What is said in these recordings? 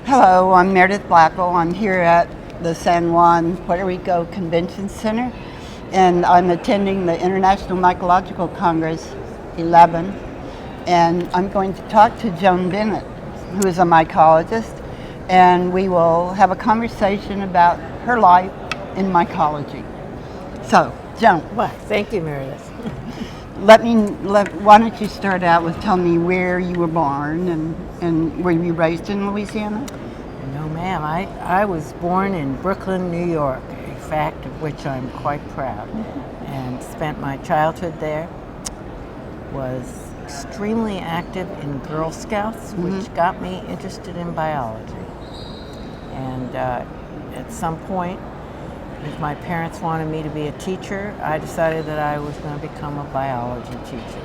Hello, I'm Meredith Blackwell. I'm here at the San Juan, Puerto Rico Convention Center, and I'm attending the International Mycological Congress 11, and I'm going to talk to Joan Bennett, who is a mycologist, and we will have a conversation about her life in mycology. So, Joan. Well, thank you, Meredith. Why don't you start out with telling me where you were born and were you raised in Louisiana? No, ma'am. I was born in Brooklyn, New York, a fact of which I'm quite proud, and spent my childhood there. Was extremely active in Girl Scouts, which got me interested in biology. And at some point, if my parents wanted me to be a teacher, I decided that I was going to become a biology teacher.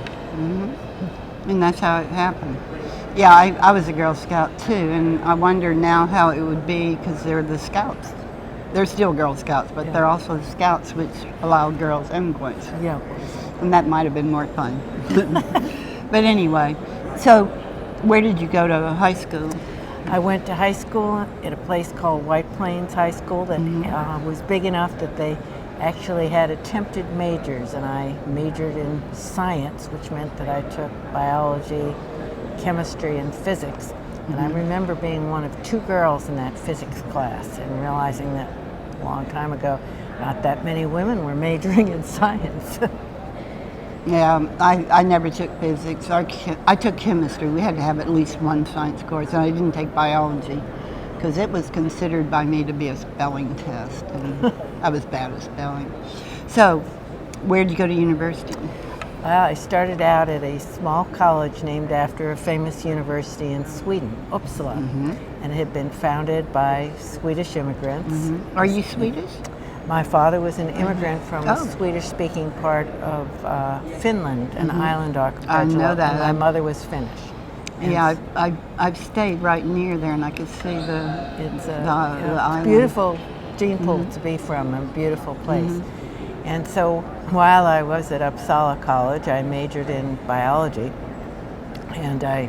And that's how it happened. Yeah, I was a Girl Scout too, and I wonder now how it would be because they're the Scouts. They're still Girl Scouts, but they're also the Scouts, which allow girls and boys. Yeah. And that might have been more fun. But anyway, so where did you go to high school? I went to high school at a place called White Plains High School that was big enough that they actually had attempted majors, and I majored in science, which meant that I took biology, chemistry, and physics. And I remember being one of two girls in that physics class and realizing that a long time ago, not that many women were majoring in science. Yeah, I never took physics. I took chemistry. We had to have at least one science course, and I didn't take biology because it was considered by me to be a spelling test, and I was bad at spelling. So, where did you go to university? Well, I started out at a small college named after a famous university in Sweden, Uppsala, and it had been founded by Swedish immigrants. Are you Swedish? My father was an immigrant from a Swedish-speaking part of Finland, an island archipelago. I know that. And my mother was Finnish. And yeah, I've stayed right near there, and I could see it's the a island. beautiful gene pool to be from, a beautiful place. And so while I was at Uppsala College, I majored in biology, and I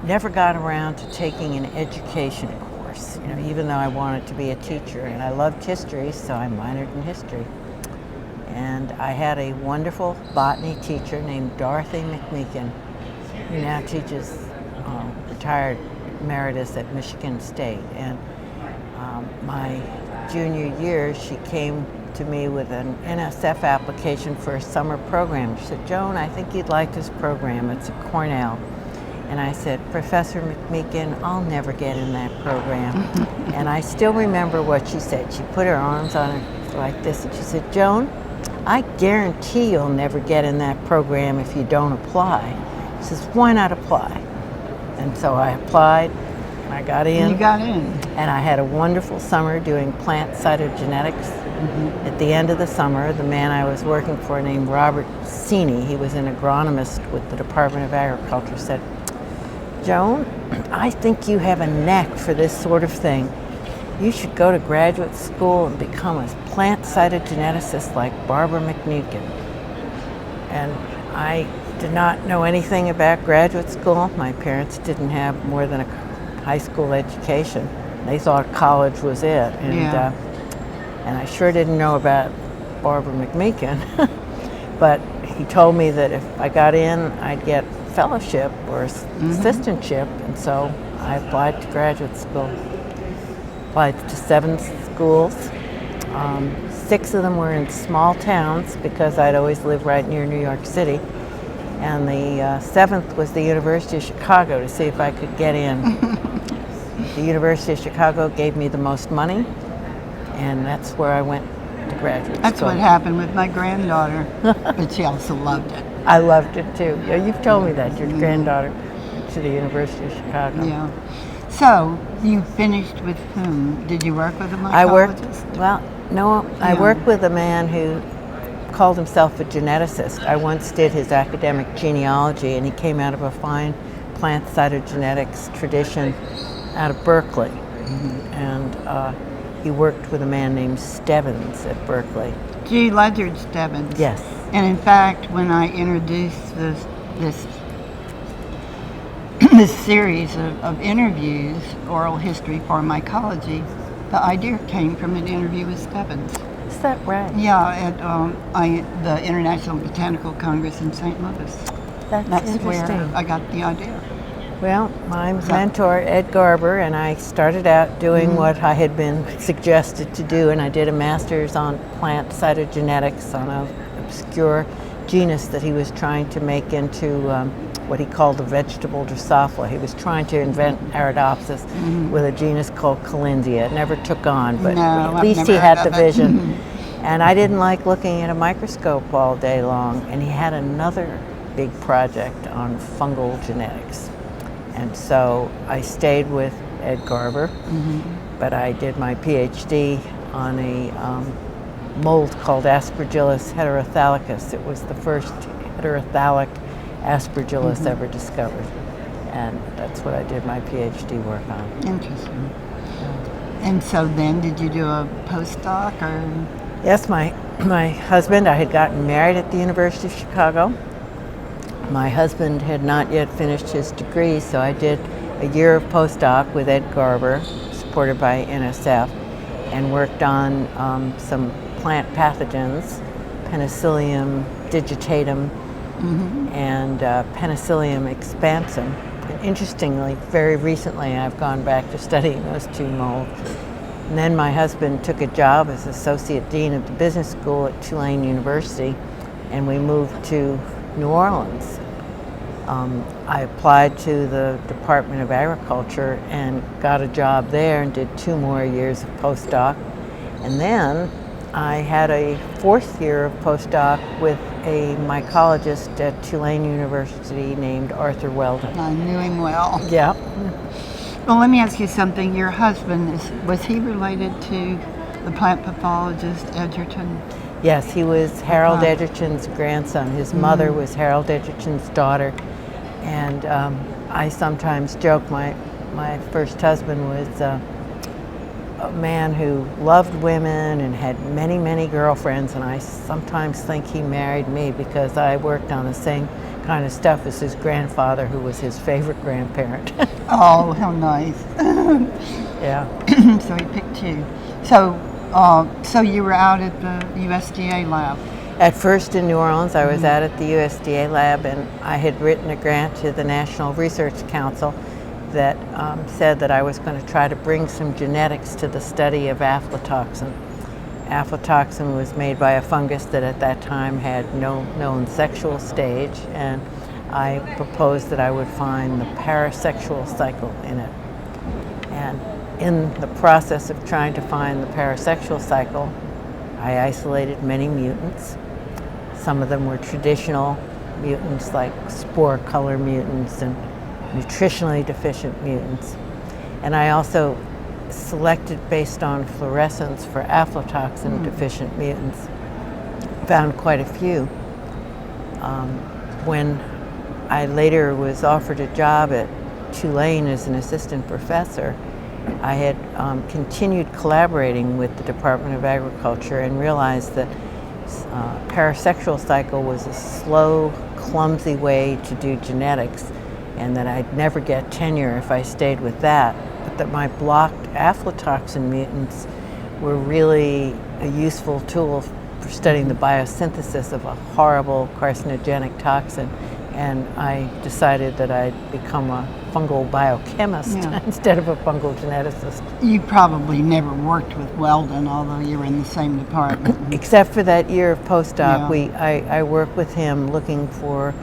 never got around to taking an education course, even though I wanted to be a teacher, and I loved history, so I minored in history. And I had a wonderful botany teacher named Dorothy McMeekin, who now teaches retired emeritus at Michigan State. And my junior year, she came to me with an NSF application for a summer program. She said, "Joan, I think you'd like this program. It's at Cornell." And I said, "Professor McMeekin, I'll never get in that program." And I still remember what she said. She put her arms on her like this, and she said, "Joan, I guarantee you'll never get in that program if you don't apply." She says, "Why not apply?" And so I applied. I got in. You got in. And I had a wonderful summer doing plant cytogenetics. At the end of the summer, the man I was working for named Robert Sini, he was an agronomist with the Department of Agriculture, said, "Joan, I think you have a knack for this sort of thing. You should go to graduate school and become a plant cytogeneticist like Barbara McMeekin." And I did not know anything about graduate school. My parents didn't have more than a high school education. They thought college was it. And I sure didn't know about Barbara McMeekin. But he told me that if I got in, I'd get fellowship or assistantship, and so I applied to graduate school. Applied to 7 schools. 6 of them were in small towns because I'd always lived right near New York City. And the 7th was the University of Chicago to see if I could get in. The University of Chicago gave me the most money, and that's where I went to graduate school. That's what happened with my granddaughter, but she also loved it. I loved it too. Yeah, you've told me that, your granddaughter went to the University of Chicago. Yeah. So, you finished with whom? Did you work with a mycologist? I worked with a man who called himself a geneticist. I once did his academic genealogy, and he came out of a fine plant cytogenetics tradition out of Berkeley. And he worked with a man named Stebbins at Berkeley. G. Ledyard Stebbins. Yes. And in fact, when I introduced this this series of interviews, oral history for mycology, the idea came from an interview with Stebbins. Is that right? Yeah, at the International Botanical Congress in St. Louis. That's where interesting. I got the idea. Well, my mentor, Ed Garber, and I started out doing what I had been suggested to do, and I did a master's on plant cytogenetics on an obscure genus that he was trying to make into what he called a vegetable Drosophila. He was trying to invent Arabidopsis with a genus called Calindia. It never took on, but No, at least I've he never had heard the of it. vision. And I didn't like looking at a microscope all day long, and he had another big project on fungal genetics. And so I stayed with Ed Garber, but I did my PhD on a mold called Aspergillus heterothalicus. It was the first heterothalic Aspergillus ever discovered. And that's what I did my PhD work on. Interesting. And so then, did you do a postdoc or? Yes, my husband, I had gotten married at the University of Chicago. My husband had not yet finished his degree, so I did a year of postdoc with Ed Garber, supported by NSF, and worked on some plant pathogens, Penicillium digitatum and Penicillium expansum. And interestingly, very recently I've gone back to studying those two molds. And then my husband took a job as Associate Dean of the Business School at Tulane University, and we moved to New Orleans. I applied to the Department of Agriculture and got a job there and did 2 more years of postdoc. And then I had a 4th year of postdoc with a mycologist at Tulane University named Arthur Weldon. I knew him well. Yeah. Well, let me ask you something. Your husband, was he related to the plant pathologist Edgerton? Yes, he was Harold Edgerton's grandson. His mother was Harold Edgerton's daughter. And I sometimes joke my first husband was a man who loved women and had many, many girlfriends. And I sometimes think he married me because I worked on the same kind of stuff as his grandfather, who was his favorite grandparent. Oh, how nice. Yeah. So he picked you. So you were out at the USDA lab? At first in New Orleans, I was out at the USDA lab, and I had written a grant to the National Research Council that said that I was going to try to bring some genetics to the study of aflatoxin. Aflatoxin was made by a fungus that at that time had no known sexual stage, and I proposed that I would find the parasexual cycle in it. And in the process of trying to find the parasexual cycle, I isolated many mutants. Some of them were traditional mutants like spore color mutants and nutritionally deficient mutants. And I also selected based on fluorescence for aflatoxin deficient mutants. Found quite a few. When I later was offered a job at Tulane as an assistant professor, I had continued collaborating with the Department of Agriculture and realized that parasexual cycle was a slow, clumsy way to do genetics, and that I'd never get tenure if I stayed with that, but that my blocked aflatoxin mutants were really a useful tool for studying the biosynthesis of a horrible carcinogenic toxin. And I decided that I'd become a fungal biochemist instead of a fungal geneticist. You probably never worked with Weldon, although you were in the same department. Except for that year of postdoc, I worked with him looking for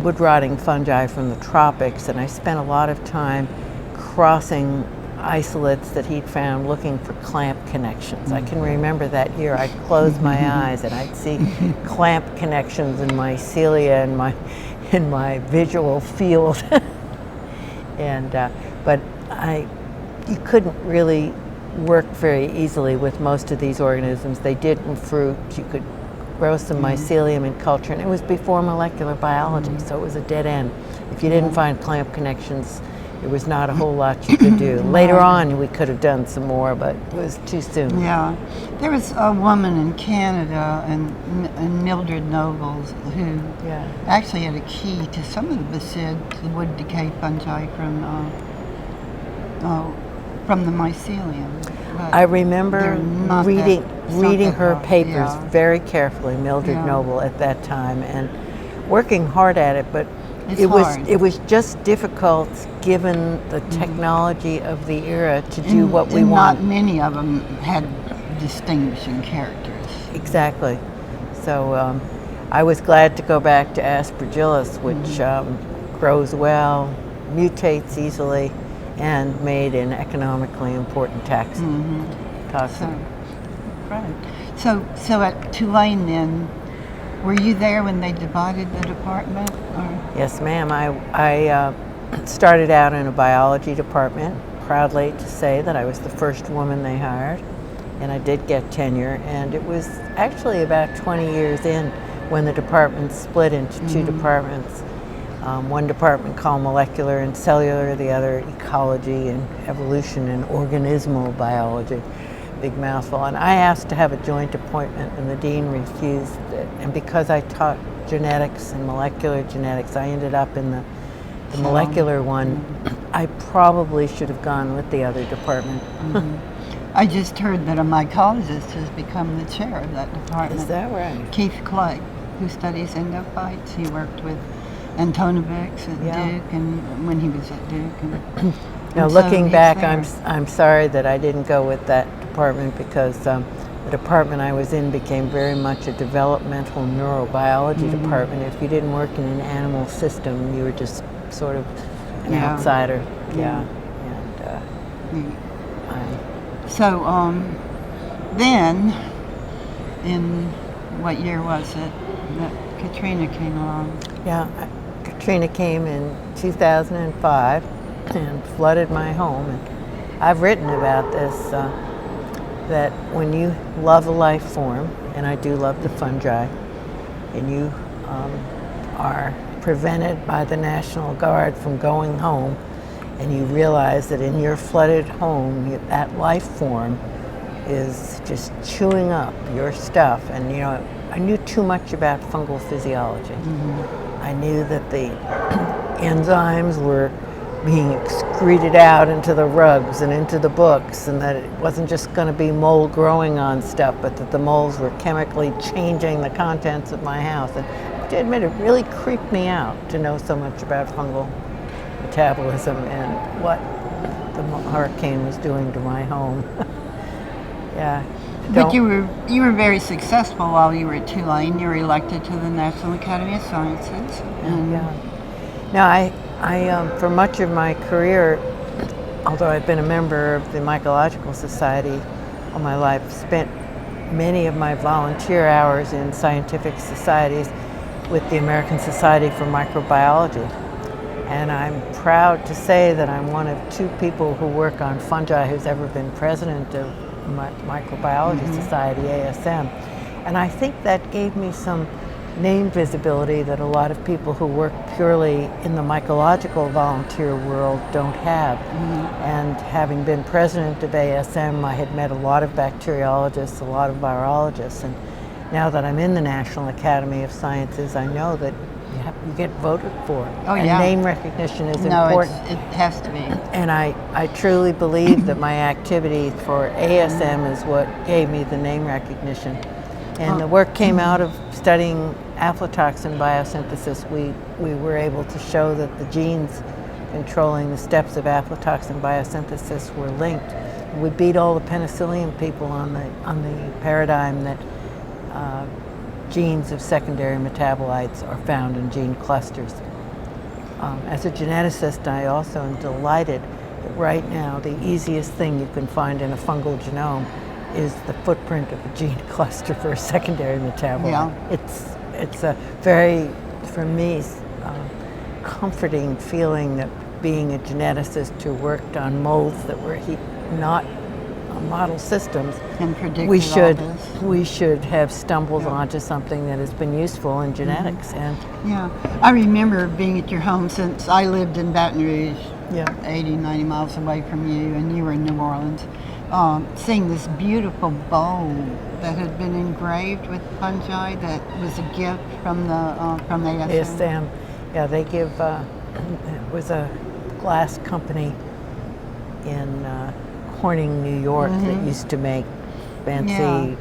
wood rotting fungi from the tropics, and I spent a lot of time crossing isolates that he'd found looking for clamp connections. I can remember that year I'd close my eyes and I'd see clamp connections in my cilia and in my visual field. And but you couldn't really work very easily with most of these organisms. They did in fruit. You could grow some mycelium in culture, and it was before molecular biology, so it was a dead end. If you didn't find clamp connections there was not a whole lot you could do. Later on, we could have done some more, but it was too soon. Yeah. There was a woman in Canada, and Mildred Nobles, who actually had a key to some of the basids, the wood decay fungi from the mycelium. But I remember reading her hard. papers very carefully, Mildred Noble, at that time, and working hard at it, but it was just difficult given the technology of the era to do what we want. Not many of them had distinguishing characters. Exactly. So I was glad to go back to Aspergillus, which grows well, mutates easily, and made an economically important toxin. So at Tulane then, were you there when they divided the department? Or? Yes, ma'am. I started out in a biology department, proudly to say that I was the first woman they hired, and I did get tenure, and it was actually about 20 years in when the department split into two departments. One department called molecular and cellular, the other ecology and evolution and organismal biology. Big mouthful. And I asked to have a joint appointment, and the dean refused it. And because I taught genetics and molecular genetics, I ended up in the molecular one. I probably should have gone with the other department. I just heard that a mycologist has become the chair of that department. Is that right? Keith Clay, who studies endophytes. He worked with Antonovics at Duke, and when he was at Duke. Now, looking back, I'm sorry that I didn't go with that department, because the department I was in became very much a developmental neurobiology department. If you didn't work in an animal system, you were just sort of an outsider. So then, in what year was it that Katrina came along? Katrina came in 2005 and flooded my home. And I've written about this, that when you love a life form, and I do love the fungi, and you are prevented by the National Guard from going home, and you realize that in your flooded home, that life form is just chewing up your stuff. And I knew too much about fungal physiology. I knew that the enzymes were being excreted out into the rugs and into the books, and that it wasn't just going to be mold growing on stuff, but that the molds were chemically changing the contents of my house. And to admit, it really creeped me out to know so much about fungal metabolism and what the hurricane was doing to my home. But you were very successful while you were at Tulane. You were elected to the National Academy of Sciences. Now, I for much of my career, although I've been a member of the Mycological Society all my life, spent many of my volunteer hours in scientific societies with the American Society for Microbiology. And I'm proud to say that I'm one of two people who work on fungi who's ever been president of Microbiology Society, ASM. And I think that gave me some name visibility that a lot of people who work purely in the mycological volunteer world don't have. And having been president of ASM, I had met a lot of bacteriologists, a lot of virologists, and now that I'm in the National Academy of Sciences, I know that you get voted for. And name recognition is important. It has to be. And I truly believe that my activity for ASM is what gave me the name recognition. And the work came out of studying aflatoxin biosynthesis. We were able to show that the genes controlling the steps of aflatoxin biosynthesis were linked. We beat all the penicillium people on the paradigm that genes of secondary metabolites are found in gene clusters. As a geneticist, I also am delighted that right now the easiest thing you can find in a fungal genome is the footprint of a gene cluster for a secondary metabolite. It's a very, for me, comforting feeling that being a geneticist who worked on molds that were not model systems, and we should have stumbled onto something that has been useful in genetics. And I remember being at your home since I lived in Baton Rouge Yeah. 80, 90 miles away from you, and you were in New Orleans, seeing this beautiful bowl that had been engraved with fungi that was a gift from ASM. ASM. Yeah, they give, it was a glass company in Corning, New York that used to make fancy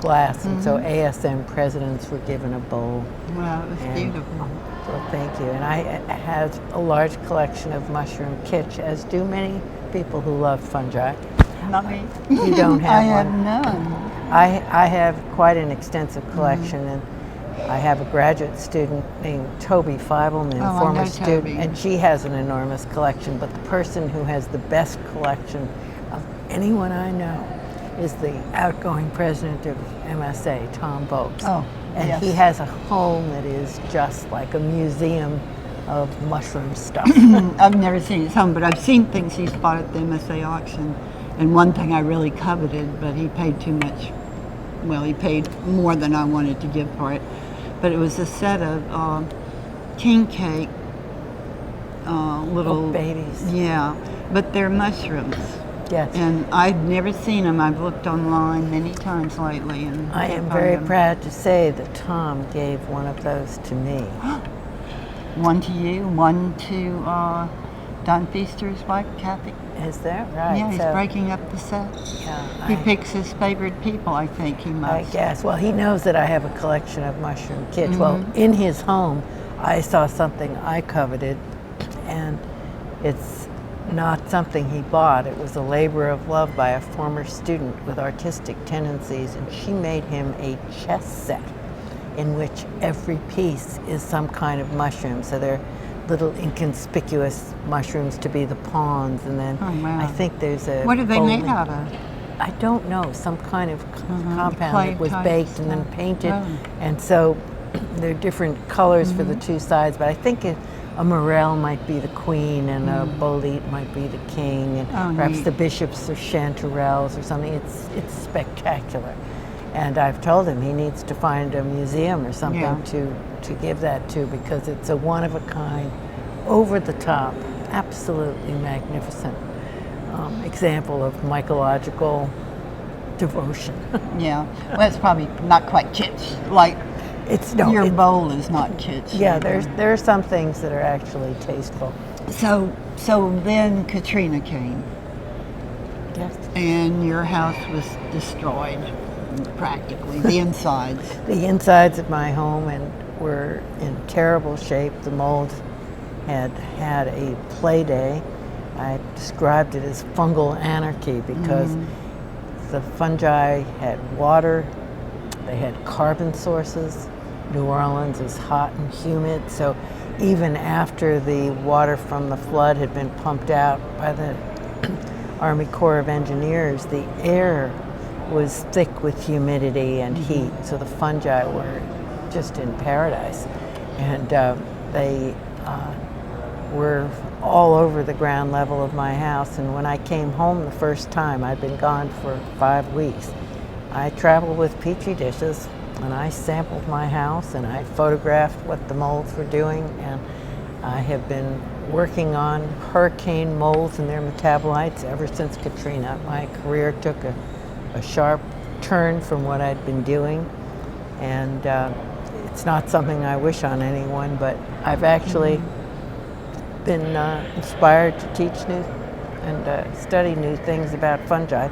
glass, and so ASM presidents were given a bowl. Wow, it was beautiful. Well, thank you. And I have a large collection of mushroom kitsch, as do many people who love fungi. Not me. You don't have I one. have none. I have quite an extensive collection, and I have a graduate student named Toby Feibelman, Oh, I former know student, Toby. and she has an enormous collection, but the person who has the best collection of anyone I know is the outgoing president of MSA, Tom Bopes. Oh, and yes. he has a home that is just like a museum of mushroom stuff. I've never seen his home, but I've seen things he's bought at the MSA auction. And one thing I really coveted, but he paid too much. Well, he paid more than I wanted to give for it. But it was a set of king cake, little Oh, babies. Yeah, but they're mushrooms. Yes. And I've never seen them. I've looked online many times lately, and I am very proud to say that Tom gave one of those to me. One to you, one to Don Feaster's wife, Kathy. Is that right? Yeah, he's breaking up the set. Yeah, He picks his favorite people, I think he I must. guess. Well, he knows that I have a collection of mushroom kitsch. Well, in his home, I saw something I coveted, and it's not something he bought. It was a labor of love by a former student with artistic tendencies, and she made him a chess set in which every piece is some kind of mushroom. So they're little inconspicuous mushrooms to be the pawns, and then I think there's a What are they bowling. made out of? I don't know, some kind of compound Clay that was type baked and then stuff. painted. Oh. And so there are different colors for the two sides, but I think a morel might be the queen and a bolete might be the king, and perhaps neat. the bishops are chanterelles or something. It's spectacular. And I've told him he needs to find a museum or something to give that to, because it's a one-of-a-kind, over-the-top, absolutely magnificent example of mycological devotion. Yeah, well, it's probably not quite kitsch. Like your bowl is not kitsch. Yeah, there are some things that are actually tasteful. So then Katrina came. Yes. And your house was destroyed, practically, the insides. The insides of my home were in terrible shape. The mold had had a play day. I described it as fungal anarchy because the fungi had water, they had carbon sources. New Orleans is hot and humid, so even after the water from the flood had been pumped out by the Army Corps of Engineers, the air was thick with humidity and heat, so the fungi were just in paradise. And they were all over the ground level of my house. And when I came home the first time, I'd been gone for 5 weeks, I traveled with petri dishes and I sampled my house and I photographed what the molds were doing, and I have been working on hurricane molds and their metabolites ever since Katrina. My career took a sharp turn from what I'd been doing, and it's not something I wish on anyone, but I've actually been inspired to teach new and study new things about fungi.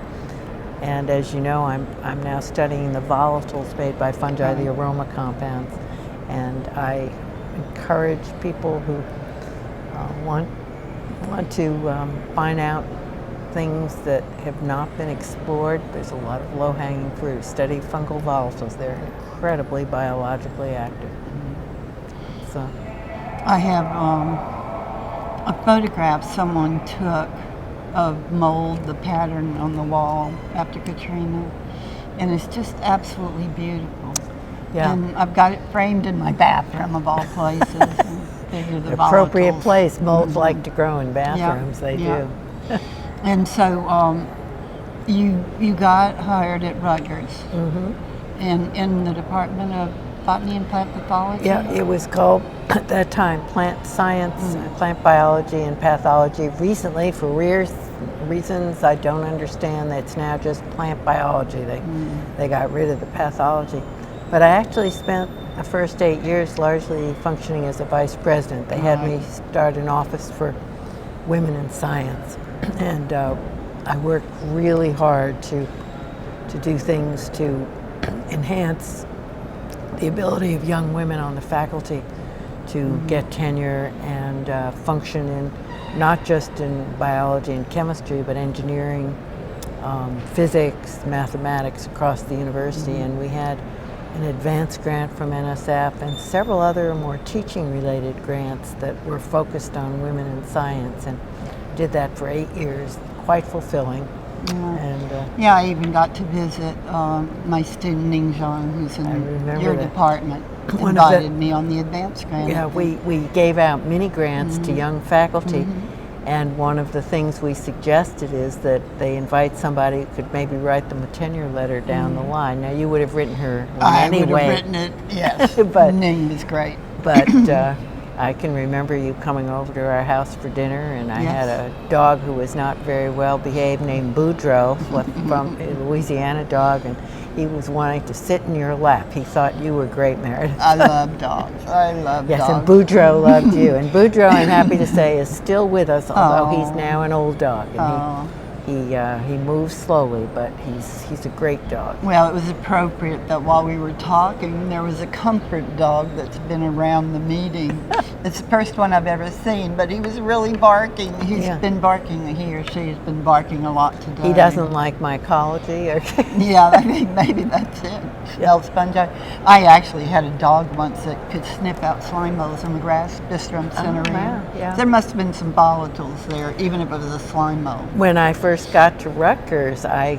And as you know, I'm now studying the volatiles made by fungi, the aroma compounds, and I encourage people who want to find out things that have not been explored. There's a lot of low-hanging fruit. Study fungal volatiles. They're incredibly biologically active. So I have a photograph someone took of mold, the pattern on the wall after Katrina, and it's just absolutely beautiful. yeah, And I've got it framed in my bathroom of all places. And the appropriate volatiles. place. Molds like to grow in bathrooms. They yeah. do. And so you got hired at Rutgers, and in the Department of botany and plant pathology? Yeah, it was called at that time plant science, plant biology, and pathology. Recently, for reasons I don't understand, it's now just plant biology. They got rid of the pathology. But I actually spent the first 8 years largely functioning as a vice president. They had me start an office for women in science, and I worked really hard to do things to enhance the ability of young women on the faculty to get tenure and function in not just in biology and chemistry, but engineering, physics, mathematics across the university. And we had an advanced grant from NSF and several other more teaching-related grants that were focused on women in science, and did that for 8 years, quite fulfilling. And yeah, I even got to visit my student Joan, who's in your department. Invited me on the advanced grant. Yeah, we gave out mini grants to young faculty, and one of the things we suggested is that they invite somebody who could maybe write them a tenure letter down the line. Now, you would have written her anyway. I would have written it, yes. But Ning was great. But I can remember you coming over to our house for dinner, and I had a dog who was not very well behaved named Boudreaux, from a Louisiana dog, and he was wanting to sit in your lap. He thought you were great, Meredith. I love dogs. I love dogs. Yes, and Boudreaux loved you. And Boudreaux, I'm happy to say, is still with us, although he's now an old dog. And he moves slowly, but he's a great dog. Well, it was appropriate that while we were talking, there was a comfort dog that's been around the meeting. It's the first one I've ever seen, but he was really barking. He's been barking, he or she has been barking a lot today. He doesn't like mycology? Yeah, I think maybe that's it. Smell sponge. I actually had a dog once that could sniff out slime moles in the grass, bistrum cinerine. Wow, yeah. There must have been some volatiles there, even if it was a slime mole. When I first got to Rutgers, I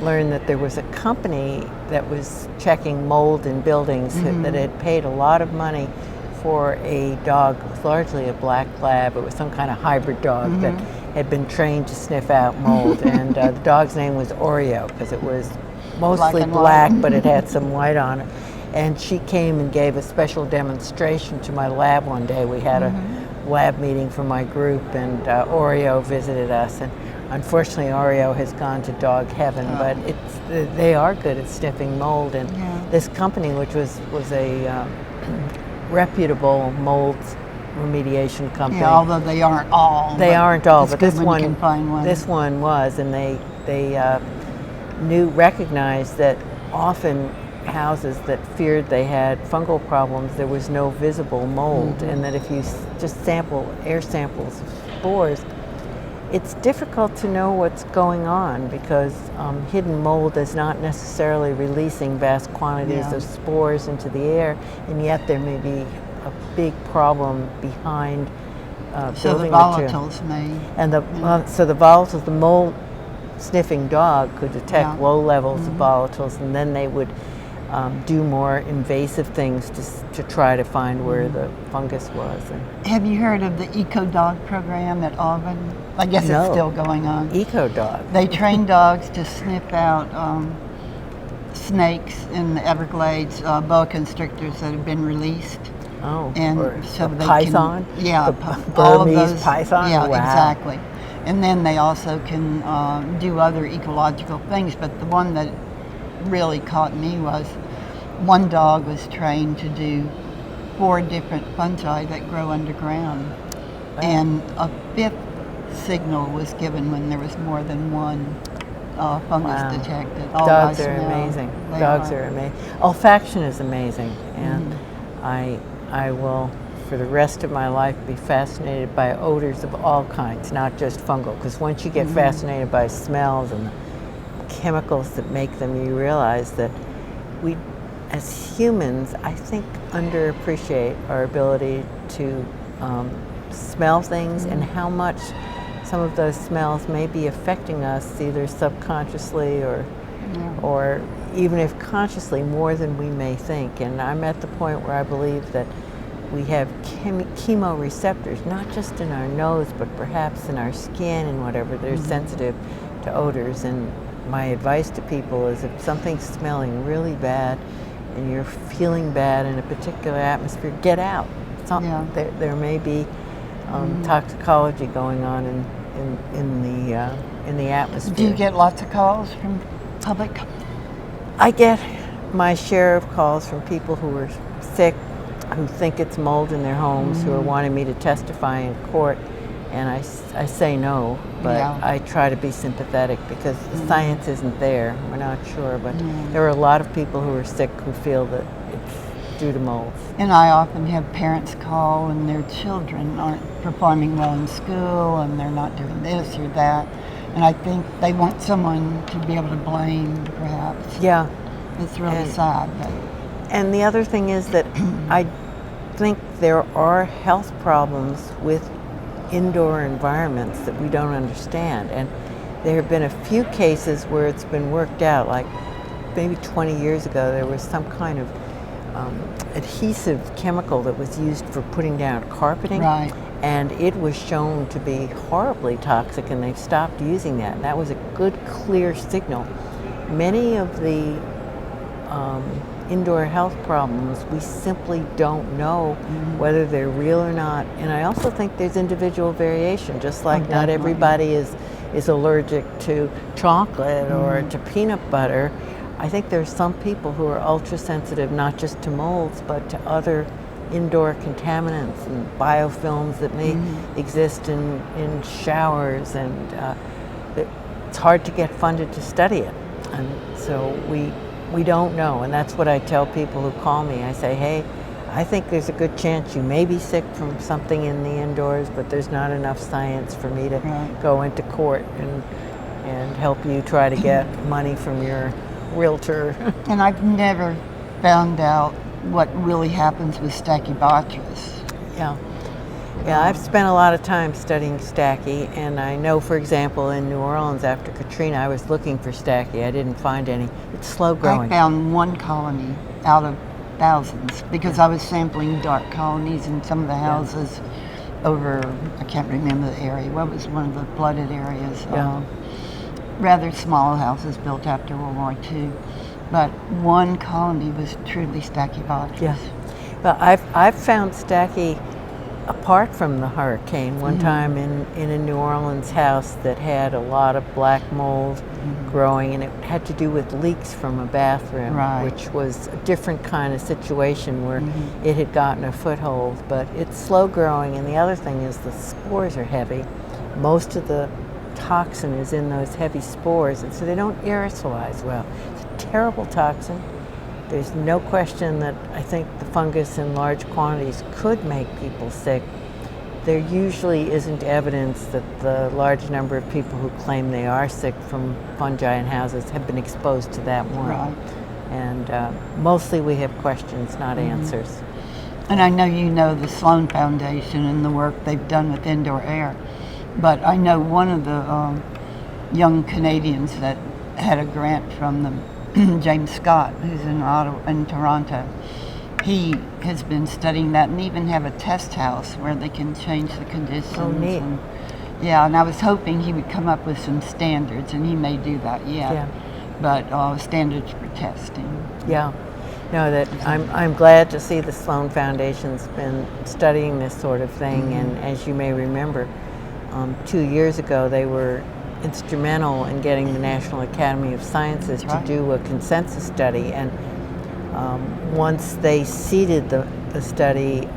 learned that there was a company that was checking mold in buildings that had paid a lot of money for a dog, largely a black lab. It was some kind of hybrid dog that had been trained to sniff out mold. And the dog's name was Oreo because it was mostly black, but it had some white on it. And she came and gave a special demonstration to my lab one day. We had a lab meeting for my group, and Oreo visited us. And unfortunately, Oreo has gone to dog heaven, but they are good at sniffing mold. And this company, which was a reputable mold remediation company. Yeah, although they aren't all. They aren't all, but this one was, and they recognized that often houses that feared they had fungal problems, there was no visible mold, and that if you just sample air samples of spores, it's difficult to know what's going on because hidden mold is not necessarily releasing vast quantities of spores into the air, and yet there may be a big problem behind building material. So the volatiles may. And so the volatiles, the mold sniffing dog could detect low levels of volatiles, and then they would do more invasive things to try to find where the fungus was. Have you heard of the Eco Dog program at Auburn? I guess it's still going on. Eco Dog. They train dogs to sniff out snakes in the Everglades, boa constrictors that have been released. Oh, and or so the they python? Can, yeah, the all of Burmese those, python? Yeah, wow. Exactly. And then they also can do other ecological things, but the one that really caught me was one dog was trained to do 4 different fungi that grow underground. Wow. And a 5th signal was given when there was more than one fungus detected. Dogs are amazing. Dogs are amazing. Olfaction is amazing, and I will, for the rest of my life, be fascinated by odors of all kinds, not just fungal, because once you get fascinated by smells and the chemicals that make them, you realize that we, as humans, I think, underappreciate our ability to smell things and how much some of those smells may be affecting us either subconsciously or even if consciously more than we may think. And I'm at the point where I believe that we have chemoreceptors, not just in our nose, but perhaps in our skin and whatever. They're sensitive to odors. And my advice to people is if something's smelling really bad, and you're feeling bad in a particular atmosphere, get out. Yeah. There may be toxicology going on in the atmosphere. Do you get lots of calls from public? I get my share of calls from people who are sick, who think it's mold in their homes, who are wanting me to testify in court, and I say no, but Yeah. I try to be sympathetic because the science isn't there. We're not sure, but there are a lot of people who are sick who feel that it's due to mold. And I often have parents call and their children aren't performing well in school and they're not doing this or that. And I think they want someone to be able to blame, perhaps. Yeah. It's really sad. But And the other thing is that I think there are health problems with indoor environments that we don't understand. And there have been a few cases where it's been worked out, like maybe 20 years ago there was some kind of adhesive chemical that was used for putting down carpeting. Right. And it was shown to be horribly toxic, and they've stopped using that. And that was a good, clear signal. Many of the indoor health problems, we simply don't know whether they're real or not. And I also think there's individual variation, just like not everybody is allergic to chocolate or to peanut butter. I think there's some people who are ultra sensitive, not just to molds, but to other indoor contaminants and biofilms that may exist in showers, and it's hard to get funded to study it. And so we don't know, and that's what I tell people who call me. I say, hey, I think there's a good chance you may be sick from something in the indoors, but there's not enough science for me to go into court and help you try to get money from your realtor. And I've never found out what really happens with Stachybotrys. Yeah, I've spent a lot of time studying Stachy, and I know, for example, in New Orleans after Katrina, I was looking for Stachy. I didn't find any. It's slow growing. I found one colony out of thousands because I was sampling dark colonies in some of the houses over, I can't remember the area. What was one of the flooded areas? Rather small houses built after World War II. But one colony was truly Stachybotrys. Yeah. Well, I've found Stachy apart from the hurricane. One time in a New Orleans house that had a lot of black mold growing, and it had to do with leaks from a bathroom, which was a different kind of situation where it had gotten a foothold. But it's slow growing, and the other thing is the spores are heavy. Most of the toxin is in those heavy spores, and so they don't aerosolize well. It's a terrible toxin. There's no question that I think the fungus in large quantities could make people sick. There usually isn't evidence that the large number of people who claim they are sick from fungi in houses have been exposed to that one. Right. And mostly we have questions, not answers. And I know you know the Sloan Foundation and the work they've done with indoor air. But I know one of the young Canadians that had a grant from the James Scott, who's in Toronto. He has been studying that and even have a test house where they can change the conditions. Oh, neat. And I was hoping he would come up with some standards, and he may do that yet. Yeah. But standards for testing. Yeah. No, that I'm glad to see the Sloan Foundation's been studying this sort of thing, and as you may remember, 2 years ago they were instrumental in getting the National Academy of Sciences to do a consensus study, and once they seeded the study,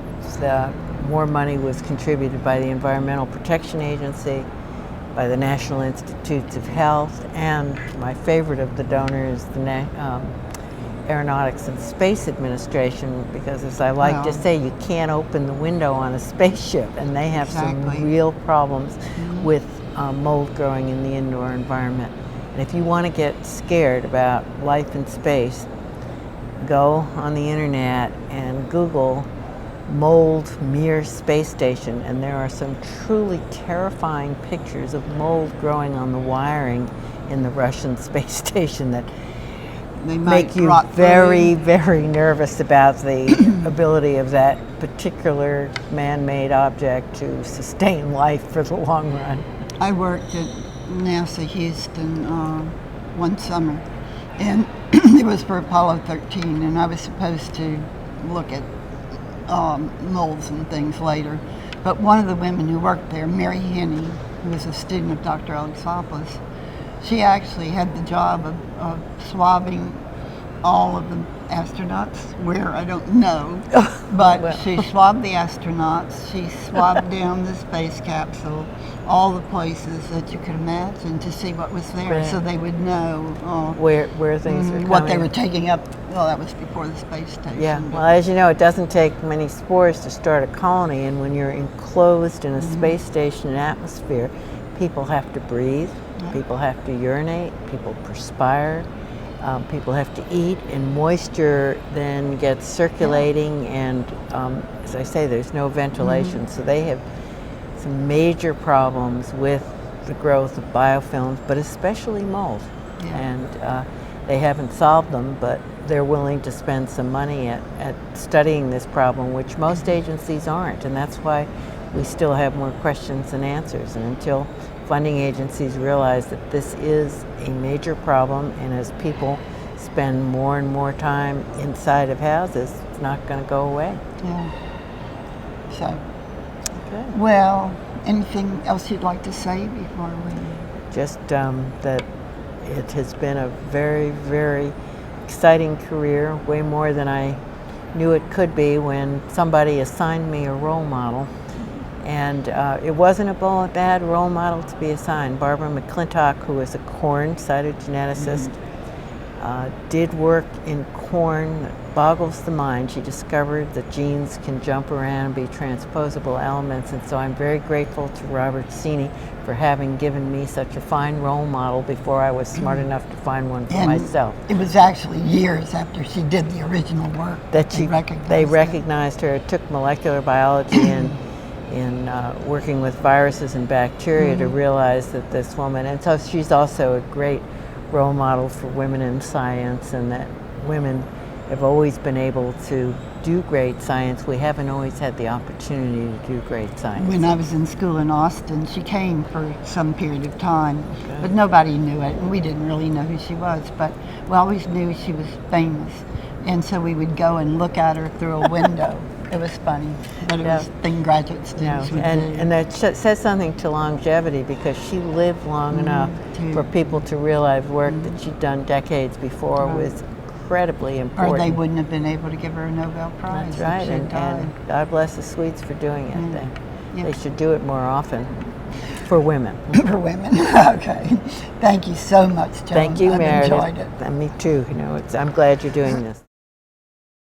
more money was contributed by the Environmental Protection Agency, by the National Institutes of Health, and my favorite of the donors, the Aeronautics and Space Administration, because as I like to say, you can't open the window on a spaceship, and they have some real problems with mold growing in the indoor environment. And if you want to get scared about life in space, go on the internet and Google mold Mir space station, and there are some truly terrifying pictures of mold growing on the wiring in the Russian space station that make you very, very nervous about the ability of that particular man-made object to sustain life for the long run. I worked at NASA Houston one summer, And it was for Apollo 13, and I was supposed to look at molds and things later. But one of the women who worked there, Mary Henney, who was a student of Dr. Alexopoulos, she actually had the job of swabbing all of the astronauts, where I don't know, but well. she swabbed the astronauts, she swabbed down the space capsule, all the places that you could imagine to see what was there, Right. so they would know where things were what they coming. were taking up. Well, that was before the space station. Yeah, but- well, as you know, it doesn't take many spores to start a colony, and when you're enclosed in a space station atmosphere, people have to breathe, people have to urinate, people perspire, people have to eat, and moisture then gets circulating, and as I say, there's no ventilation, so they have some major problems with the growth of biofilms, but especially mold. Yeah. And they haven't solved them, but they're willing to spend some money at studying this problem, which most agencies aren't, and that's why we still have more questions than answers. And until funding agencies realize that this is a major problem, and as people spend more and more time inside of houses, it's not going to go away. Yeah. So, Okay. well, anything else you'd like to say before we? Just that it has been a very, very exciting career, way more than I knew it could be when somebody assigned me a role model. And it wasn't a bad role model to be assigned. Barbara McClintock, who was a corn cytogeneticist, did work in corn that boggles the mind. She discovered that genes can jump around and be transposable elements, and so I'm very grateful to Robert Cini for having given me such a fine role model before I was smart enough to find one for And myself. it was actually years after she did the original work That they her. recognized her. It took molecular biology and in working with viruses and bacteria to realize that this woman, and so she's also a great role model for women in science, and that women have always been able to do great science. We haven't always had the opportunity to do great science. When I was in school in Austin, she came for some period of time, but nobody knew it, and we didn't really know who she was, but we always knew she was famous, and so we would go and look at her through a window. It was funny, but it was thing graduate students would do. And that says something to longevity, because she lived long enough for people to realize work that she'd done decades before was incredibly important. Or they wouldn't have been able to give her a Nobel Prize. That's right, if she had died. and God bless the Swedes for doing it. Yeah. They should do it more often for women. For women. Okay. Thank you so much, Joan. Thank you, I've Meredith. enjoyed it. And me too. You know, I'm glad you're doing this.